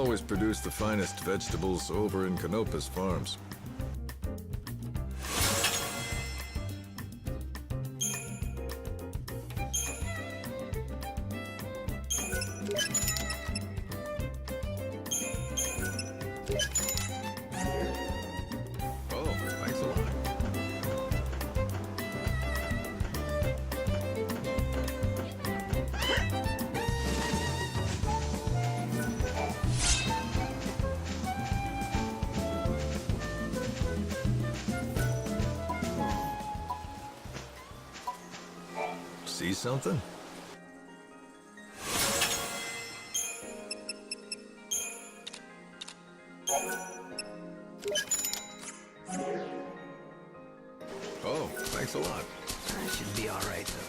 always produce the finest vegetables over in Canopus Farms. Oh, thanks a lot. See something? Oh, thanks a lot. I should be all right, though.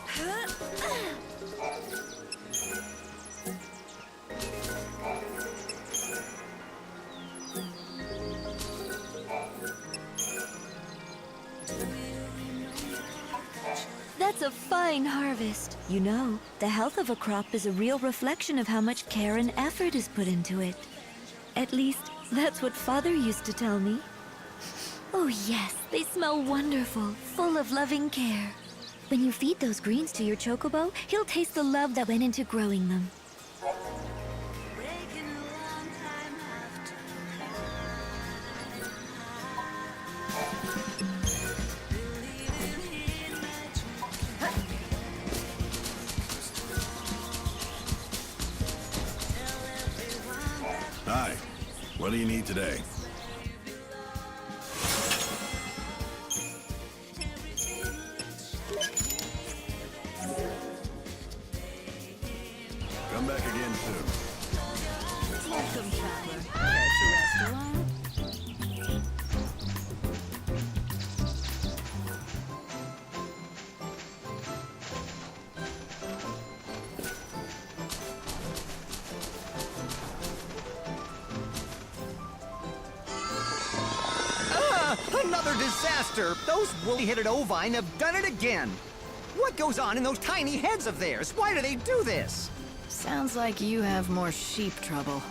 That's a fine harvest. You know, the health of a crop is a real reflection of how much care and effort is put into it. At least, that's what Father used to tell me. Oh yes, they smell wonderful, full of loving care. When you feed those greens to your chocobo, he'll taste the love that went into growing them. Hi. What do you need today? Come back again soon. Welcome, traveler. Care to rest alone? Another disaster! Those woolly-headed ovine have done it again! What goes on in those tiny heads of theirs? Why do they do this? Sounds like you have more sheep trouble.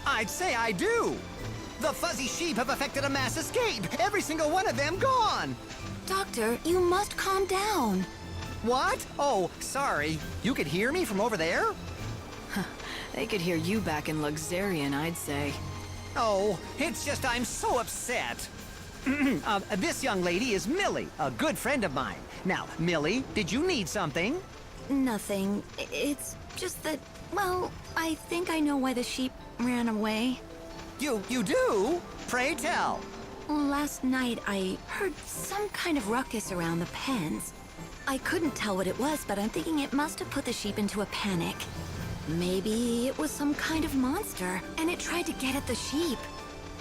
I'd say I do! The fuzzy sheep have effected a mass escape! Every single one of them gone! Doctor, you must calm down. What? Oh, sorry. You could hear me from over there? They could hear you back in Luxerion, I'd say. Oh, it's just I'm so upset. This young lady is Millie, a good friend of mine. Now, Millie, did you need something? Nothing. It's just that, well, I think I know why the sheep ran away. You do? Pray tell. Last night, I heard some kind of ruckus around the pens. I couldn't tell what it was, but I'm thinking it must have put the sheep into a panic. Maybe it was some kind of monster, and it tried to get at the sheep.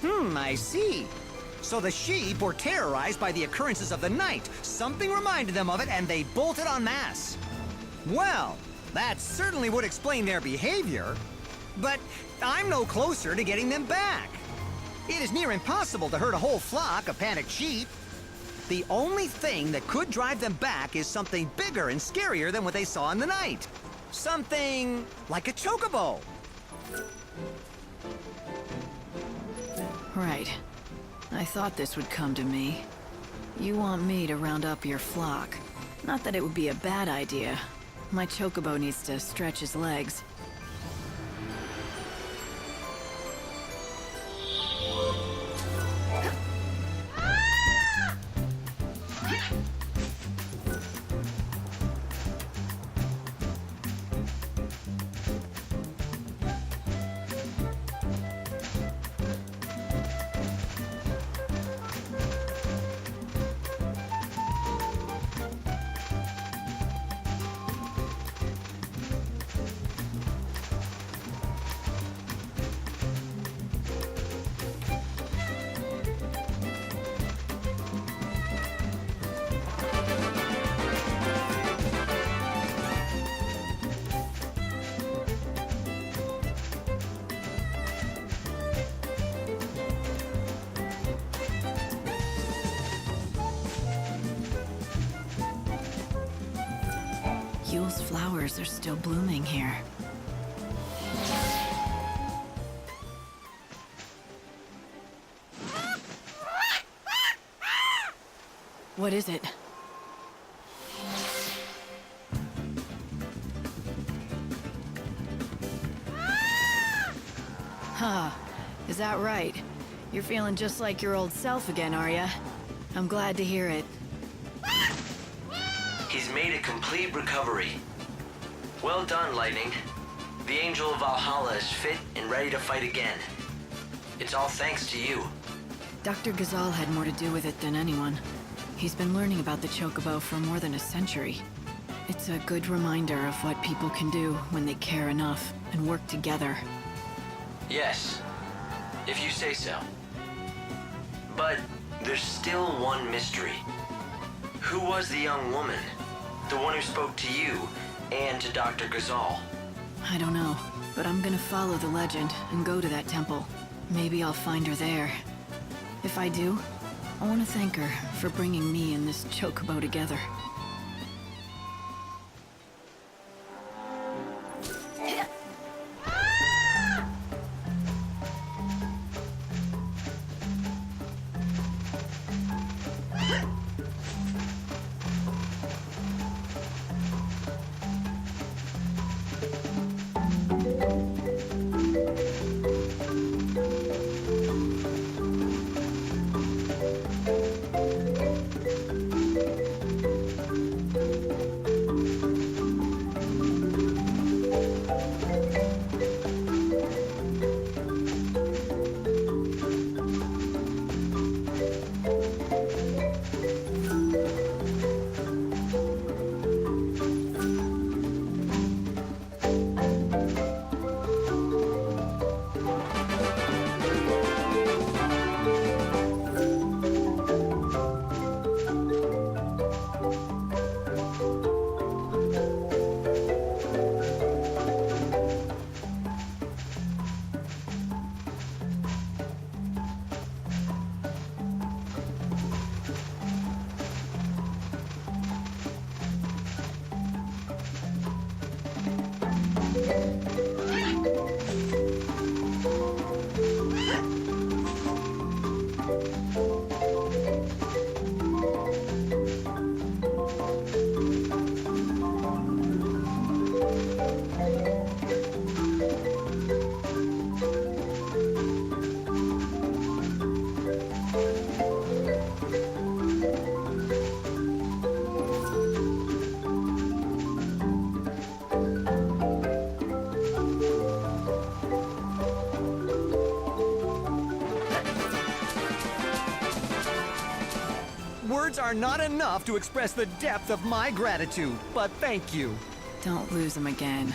I see. So the sheep were terrorized by the occurrences of the night. Something reminded them of it, and they bolted en masse. Well, that certainly would explain their behavior. But I'm no closer to getting them back. It is near impossible to herd a whole flock of panicked sheep. The only thing that could drive them back is something bigger and scarier than what they saw in the night. Something like a chocobo. Right. I thought this would come to me. You want me to round up your flock. Not that it would be a bad idea. My chocobo needs to stretch his legs. Yule's flowers are still blooming here. What is it? Huh. Is that right? You're feeling just like your old self again, are ya? I'm glad to hear it. He's made a complete recovery. Well done, Lightning. The Angel of Valhalla is fit and ready to fight again. It's all thanks to you. Dr. Ghazal had more to do with it than anyone. He's been learning about the Chocobo for more than a century. It's a good reminder of what people can do when they care enough and work together. Yes, if you say so. But there's still one mystery. Who was the young woman? The one who spoke to you and to Dr. Ghazal? I don't know, but I'm gonna follow the legend and go to that temple. Maybe I'll find her there. If I do, I want to thank her for bringing me and this Chocobo together. Words are not enough to express the depth of my gratitude, but thank you. Don't lose him again.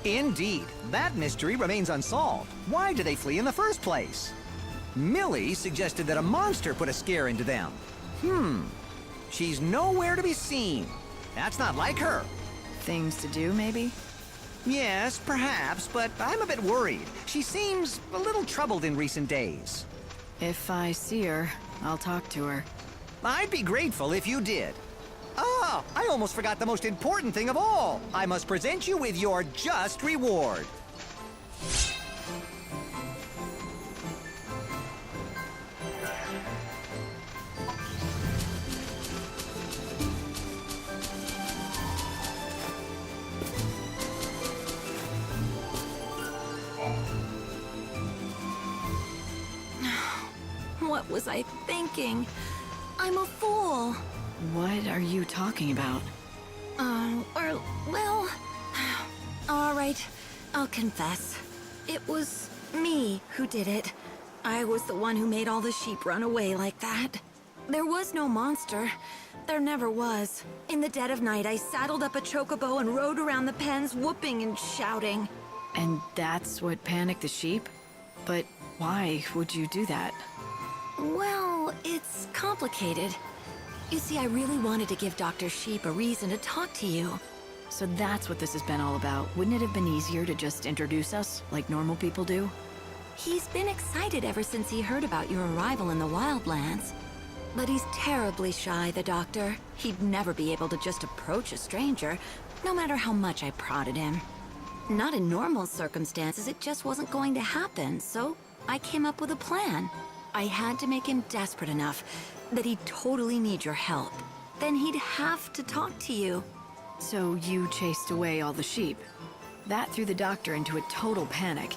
Indeed, that mystery remains unsolved. Why did they flee in the first place? Millie suggested that a monster put a scare into them. She's nowhere to be seen. That's not like her. Things to do, maybe? Yes, perhaps, but I'm a bit worried. She seems a little troubled in recent days. If I see her, I'll talk to her. I'd be grateful if you did. Ah, I almost forgot the most important thing of all. I must present you with your just reward. What was I thinking? I'm a fool. What are you talking about? Well... All right, I'll confess. It was me who did it. I was the one who made all the sheep run away like that. There was no monster. There never was. In the dead of night, I saddled up a chocobo and rode around the pens, whooping and shouting. And that's what panicked the sheep? But why would you do that? Well, it's complicated. You see, I really wanted to give Dr. Sheep a reason to talk to you. So that's what this has been all about. Wouldn't it have been easier to just introduce us, like normal people do? He's been excited ever since he heard about your arrival in the Wildlands. But he's terribly shy, the doctor. He'd never be able to just approach a stranger, no matter how much I prodded him. Not in normal circumstances, it just wasn't going to happen, so I came up with a plan. I had to make him desperate enough that he'd totally need your help. Then he'd have to talk to you. So you chased away all the sheep. That threw the doctor into a total panic.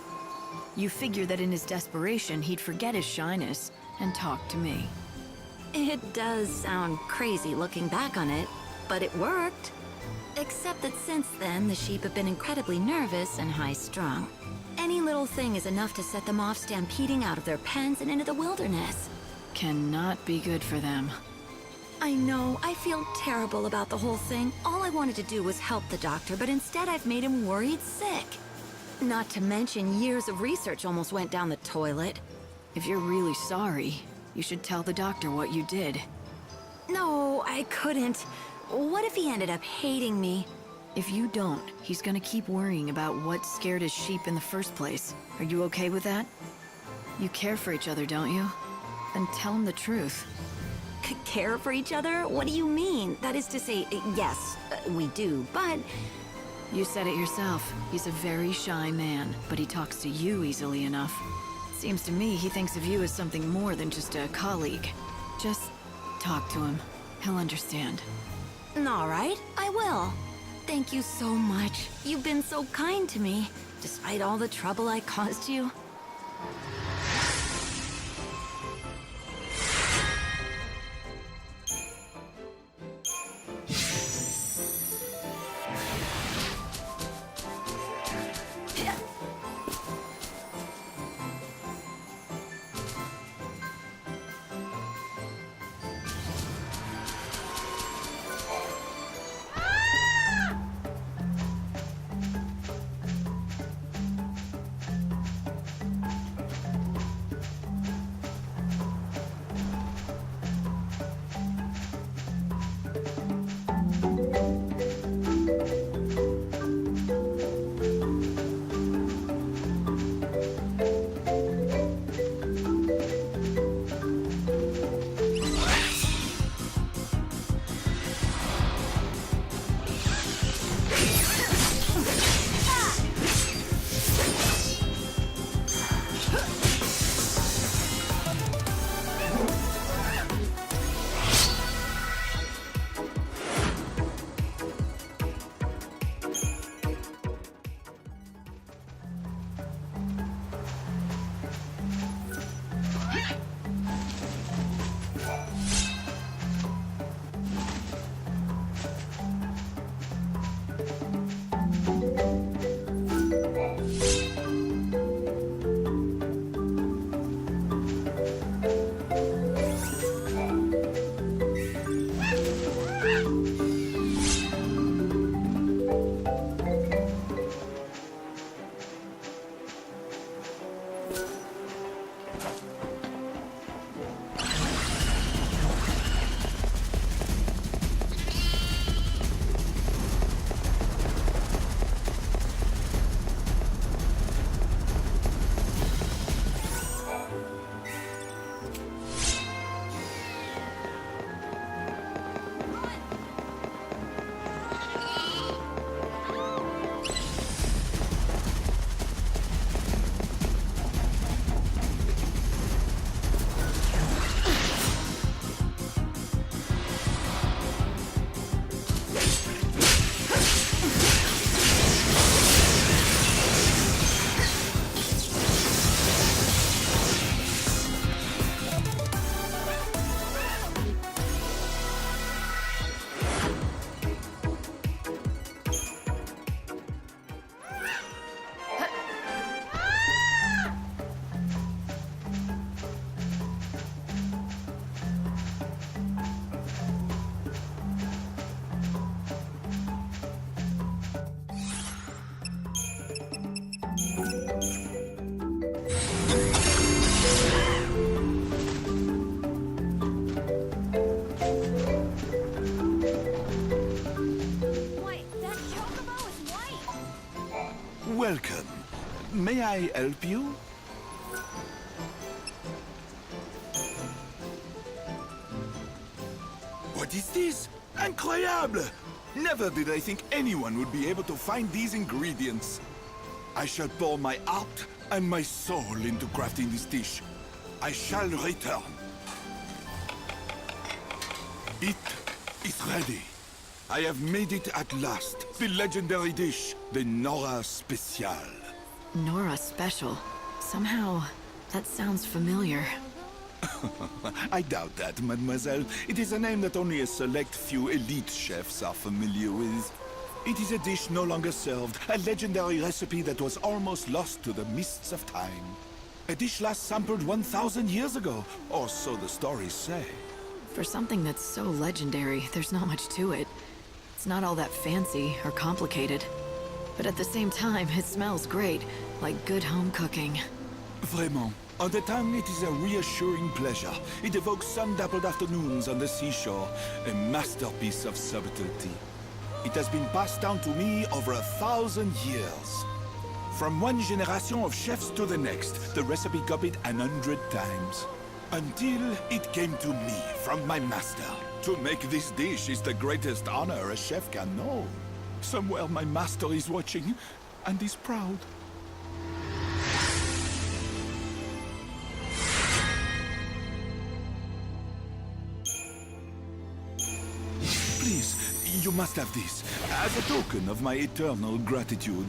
You figured that in his desperation, he'd forget his shyness and talk to me. It does sound crazy looking back on it, but it worked. Except that since then, the sheep have been incredibly nervous and high-strung. Any little thing is enough to set them off stampeding out of their pens and into the wilderness. Cannot be good for them. I know, I feel terrible about the whole thing. All I wanted to do was help the doctor, but instead I've made him worried sick. Not to mention years of research almost went down the toilet. If you're really sorry, you should tell the doctor what you did. No, I couldn't. What if he ended up hating me? If you don't, he's gonna keep worrying about what scared his sheep in the first place. Are you okay with that? You care for each other, don't you? Then tell him the truth. Care for each other? What do you mean? That is to say, yes, we do, but... You said it yourself. He's a very shy man, but he talks to you easily enough. Seems to me he thinks of you as something more than just a colleague. Just talk to him. He'll understand. All right, I will. Thank you so much. You've been so kind to me, despite all the trouble I caused you. Welcome. May I help you? What is this? Incroyable! Never did I think anyone would be able to find these ingredients. I shall pour my heart and my soul into crafting this dish. I shall return. It is ready. I have made it at last. The legendary dish, the Nora Special. Nora Special. Somehow, that sounds familiar. I doubt that, mademoiselle. It is a name that only a select few elite chefs are familiar with. It is a dish no longer served, a legendary recipe that was almost lost to the mists of time. A dish last sampled 1,000 years ago, or so the stories say. For something that's so legendary, there's not much to it. It's not all that fancy or complicated. But at the same time, it smells great, like good home cooking. Vraiment. On the tongue, it is a reassuring pleasure. It evokes sun-dappled afternoons on the seashore, a masterpiece of subtlety. It has been passed down to me over 1,000 years. From one generation of chefs to the next, the recipe copied 100 times. Until it came to me from my master. To make this dish is the greatest honor a chef can know. Somewhere my master is watching, and is proud. Please, you must have this, as a token of my eternal gratitude.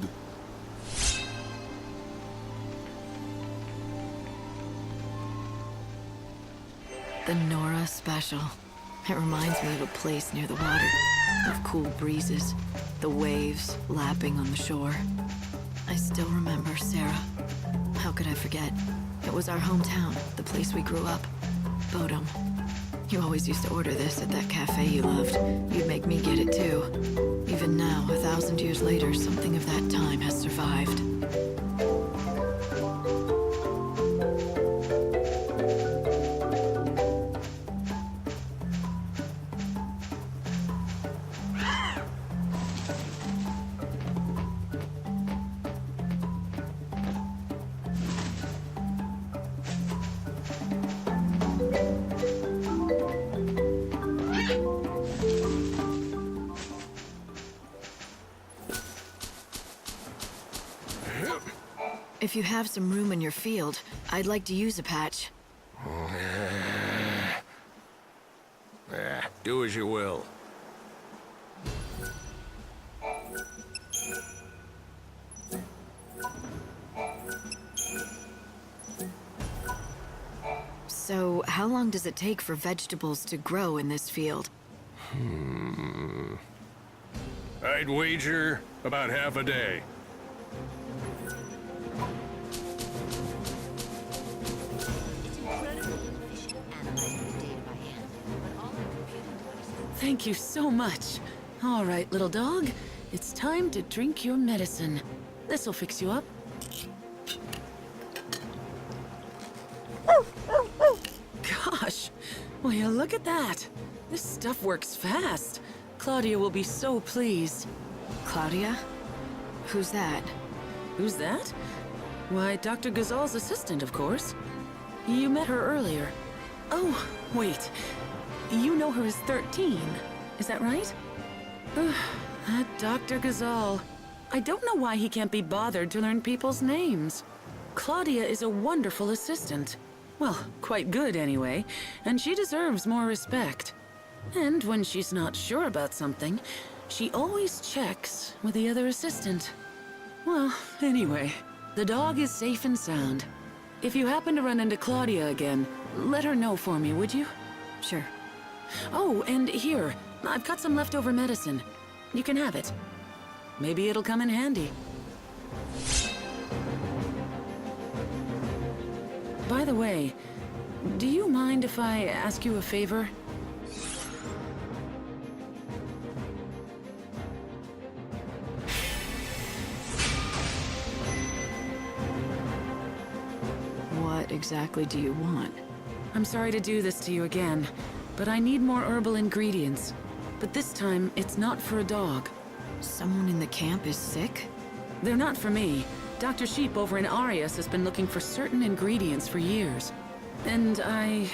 The Nora Special. It reminds me of a place near the water, of cool breezes, the waves lapping on the shore. I still remember Sarah. How could I forget? It was our hometown, the place we grew up. Bodum. You always used to order this at that cafe you loved. You'd make me get it too. Even now, 1,000 years later, something of that time has survived. If you have some room in your field, I'd like to use a patch. Do as you will. So, how long does it take for vegetables to grow in this field? I'd wager about half a day. Thank you so much. All right, little dog. It's time to drink your medicine. This'll fix you up. Gosh, will you look at that? This stuff works fast. Claudia will be so pleased. Claudia? Who's that? Who's that? Why, Dr. Gazal's assistant, of course. You met her earlier. Oh, wait. You know her as 13, is that right? That Dr. Gazal. I don't know why he can't be bothered to learn people's names. Claudia is a wonderful assistant. Well, quite good anyway, and she deserves more respect. And when she's not sure about something, she always checks with the other assistant. Well, anyway, the dog is safe and sound. If you happen to run into Claudia again, let her know for me, would you? Sure. Oh, and here, I've got some leftover medicine. You can have it. Maybe it'll come in handy. By the way, do you mind if I ask you a favor? What exactly do you want? I'm sorry to do this to you again, but I need more herbal ingredients. But this time, it's not for a dog. Someone in the camp is sick? They're not for me. Dr. Sheep over in Arias has been looking for certain ingredients for years. And I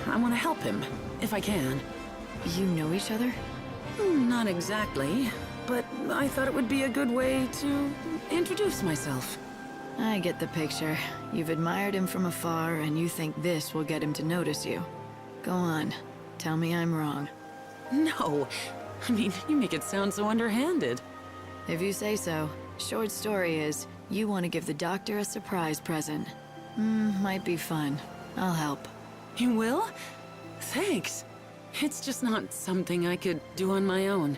want to help him, if I can. You know each other? Not exactly, but I thought it would be a good way to introduce myself. I get the picture. You've admired him from afar, and you think this will get him to notice you. Go on. Tell me I'm wrong. No. I mean, you make it sound so underhanded. If you say so. Short story is, you want to give the doctor a surprise present. Might be fun. I'll help. You will? Thanks. It's just not something I could do on my own.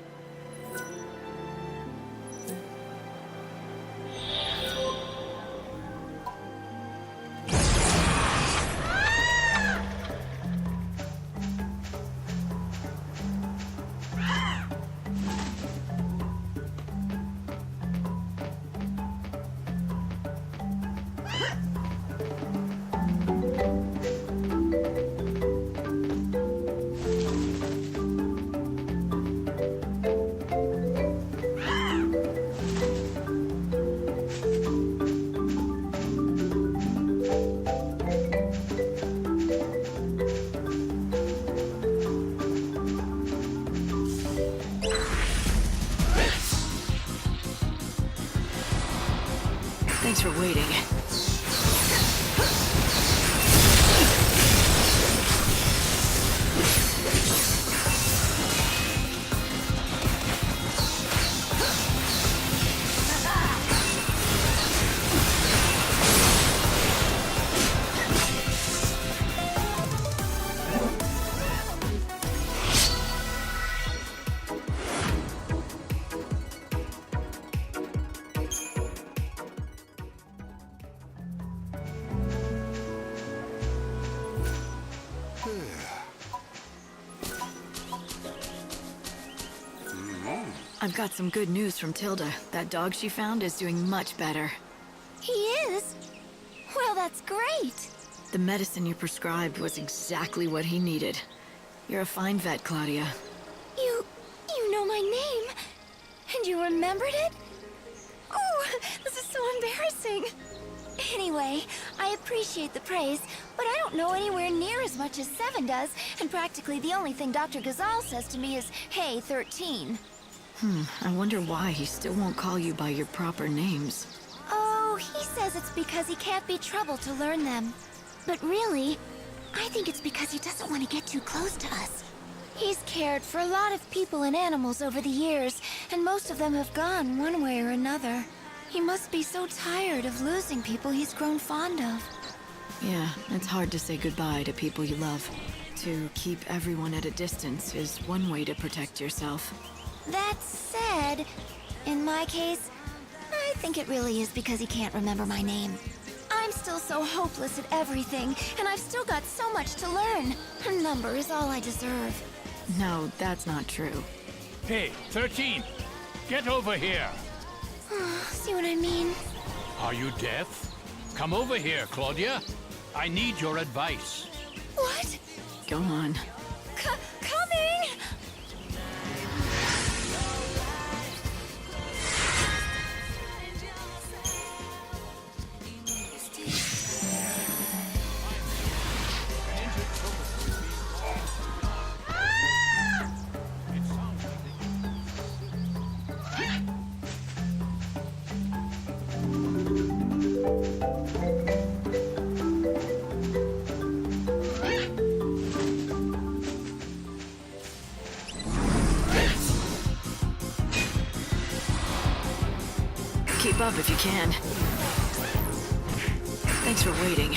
Thanks for waiting. I've got some good news from Tilda. That dog she found is doing much better. He is? Well, that's great. The medicine you prescribed was exactly what he needed. You're a fine vet, Claudia. You know my name? And you remembered it? Oh, this is so embarrassing. Anyway, I appreciate the praise, but I don't know anywhere near as much as Seven does, and practically the only thing Dr. Ghazal says to me is, hey, 13. I wonder why he still won't call you by your proper names. Oh, he says it's because he can't be troubled to learn them. But really, I think it's because he doesn't want to get too close to us. He's cared for a lot of people and animals over the years, and most of them have gone one way or another. He must be so tired of losing people he's grown fond of. Yeah, it's hard to say goodbye to people you love. To keep everyone at a distance is one way to protect yourself. That said, in my case, I think it really is because he can't remember my name. I'm still so hopeless at everything, and I've still got so much to learn. A number is all I deserve. No, that's not true. Hey, 13! Get over here! See what I mean? Are you deaf? Come over here, Claudia. I need your advice. What? Go on. Coming! Keep up if you can. Thanks for waiting.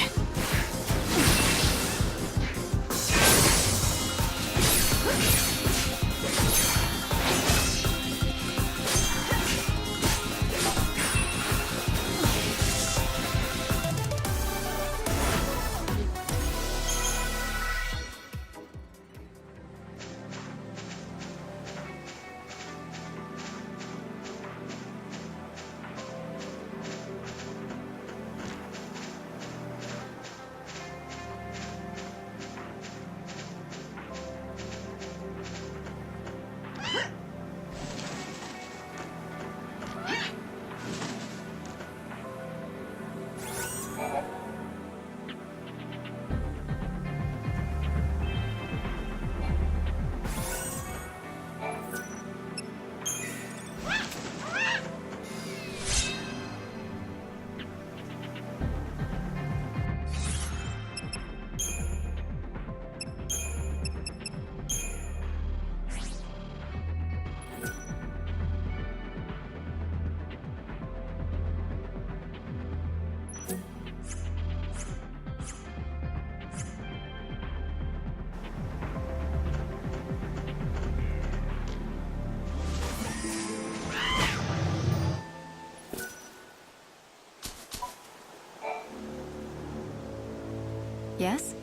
Yes?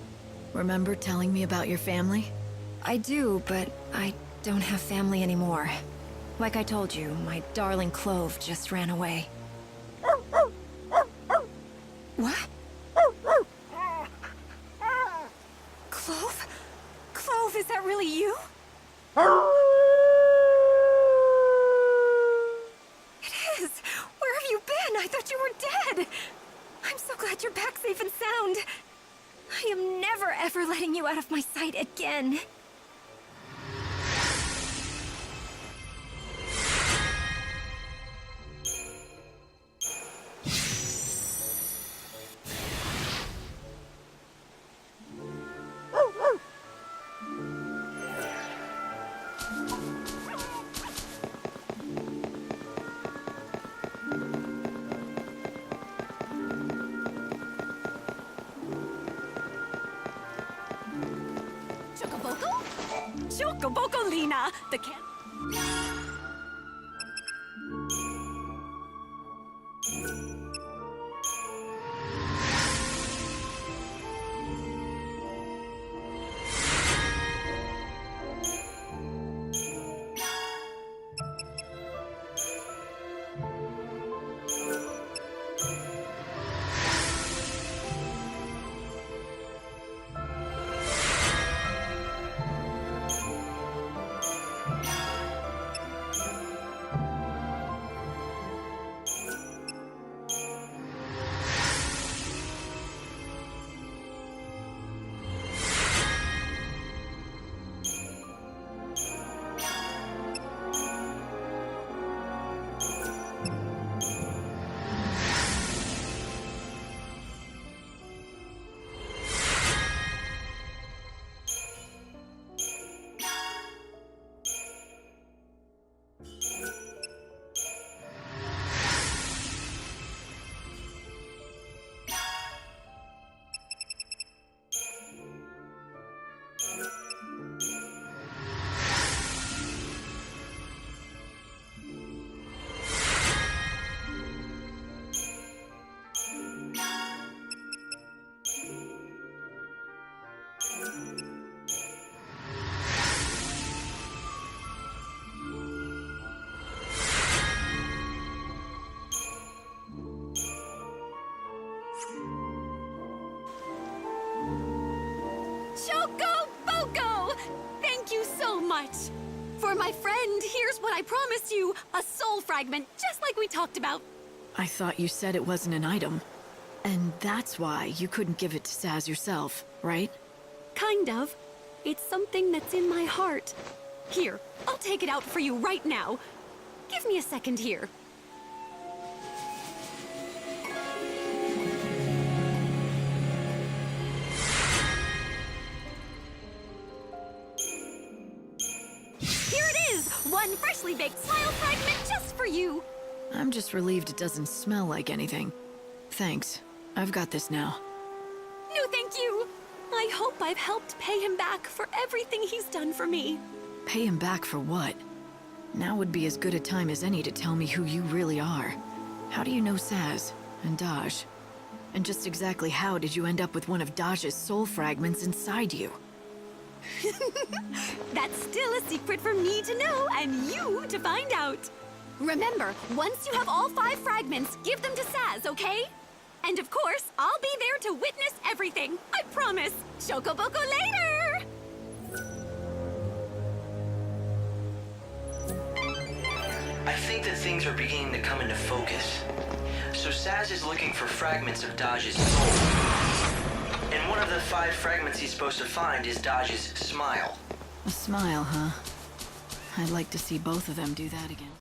Remember telling me about your family? I do, but I don't have family anymore. Like I told you, my darling Clove just ran away. What? Clove? Clove, is that really you? It is! Where have you been? I thought you were dead! I'm so glad you're back safe and sound. I am never ever letting you out of my sight again. Chocoboko Lina, the can. Choco-Boko! Thank you so much! For my friend, here's what I promised you. A soul fragment, just like we talked about. I thought you said it wasn't an item. And that's why you couldn't give it to Saz yourself, right? Kind of. It's something that's in my heart. Here, I'll take it out for you right now. Give me a second here. Here it is! One freshly baked smile fragment just for you! I'm just relieved it doesn't smell like anything. Thanks. I've got this now. No, thank you! I hope I've helped pay him back for everything he's done for me. Pay him back for what? Now would be as good a time as any to tell me who you really are. How do you know Saz and Daj? And just exactly how did you end up with one of Daj's soul fragments inside you? That's still a secret for me to know and you to find out. Remember, once you have all 5 fragments, give them to Saz, okay? And of course, I'll be there to witness everything. I promise. Chocoboko later! I think that things are beginning to come into focus. So Saz is looking for fragments of Daj's soul. And one of the 5 fragments he's supposed to find is Daj's smile. A smile, huh? I'd like to see both of them do that again.